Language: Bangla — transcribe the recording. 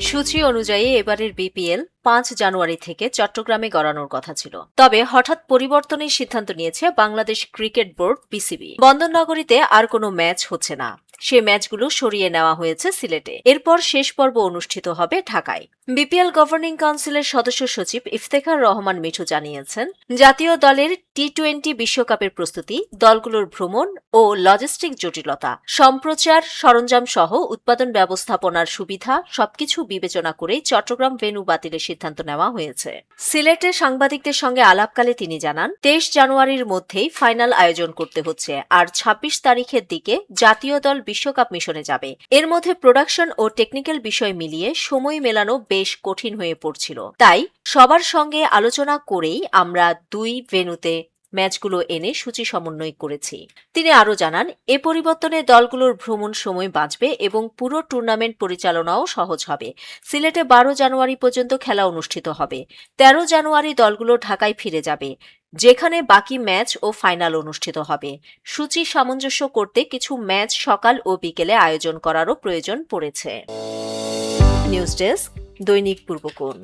সূচি অনুযায়ী এবারের বিপিএল ৫ জানুয়ারি থেকে চট্টগ্রামে গড়ানোর কথা ছিল। তবে হঠাৎ পরিবর্তনের সিদ্ধান্ত নিয়েছে বাংলাদেশ ক্রিকেট বোর্ড বিসিবি। বন্দরনগরীতে আর কোনো ম্যাচ হচ্ছে না, সে ম্যাচগুলো সরিয়ে নেওয়া হয়েছে সিলেটে। এরপর শেষ পর্ব অনুষ্ঠিত হবে ঢাকায়। বিপিএল গভর্নিং কাউন্সিলের সদস্য সচিব ইফতেখার রহমান মিঠু জানিয়েছেন, জাতীয় দলের টি-20 বিশ্বকাপের প্রস্তুতি, দলগুলোর ভ্রমণ ও লজিস্টিক জটিলতা, সম্প্রচার সরঞ্জাম সহ উৎপাদন ব্যবস্থাপনার সুবিধা সবকিছু বিবেচনা করে চট্টগ্রাম ভেন্যু বাতিলের সিদ্ধান্ত নেওয়া হয়েছে। সিলেটে সাংবাদিকদের সঙ্গে আলাপকালে তিনি জানান, ২৩ জানুয়ারির মধ্যেই ফাইনাল আয়োজন করতে হচ্ছে, আর ২৬ তারিখের দিকে জাতীয় দল বিশ্বকাপ মিশনে যাবে। এর মধ্যে প্রোডাকশন ও টেকনিক্যাল বিষয় মিলিয়ে সময় মেলানো বেশ কঠিন হয়ে পড়ছিল। তাই সবার সঙ্গে আলোচনা করেই আমরা ২ ভেন্যুতে ম্যাচগুলো এনে সূচি সমন্বয় করেছি। তিনি আরও জানান, এ পরিবর্তনে দলগুলোর ভ্রমণ সময় বাঁচবে এবং পুরো টুর্নামেন্ট পরিচালনাও সহজ হবে। সিলেটে ১২ জানুয়ারি পর্যন্ত খেলা অনুষ্ঠিত হবে। ১৩ জানুয়ারি দলগুলো ঢাকায় ফিরে যাবে, যেখানে বাকি ম্যাচ ও ফাইনাল অনুষ্ঠিত হবে। সূচি সামঞ্জস্য করতে কিছু ম্যাচ সকাল ও বিকেলে আয়োজন করারও প্রয়োজন পড়েছে। নিউজ ডেস্ক, দৈনিক পূর্বকোণ।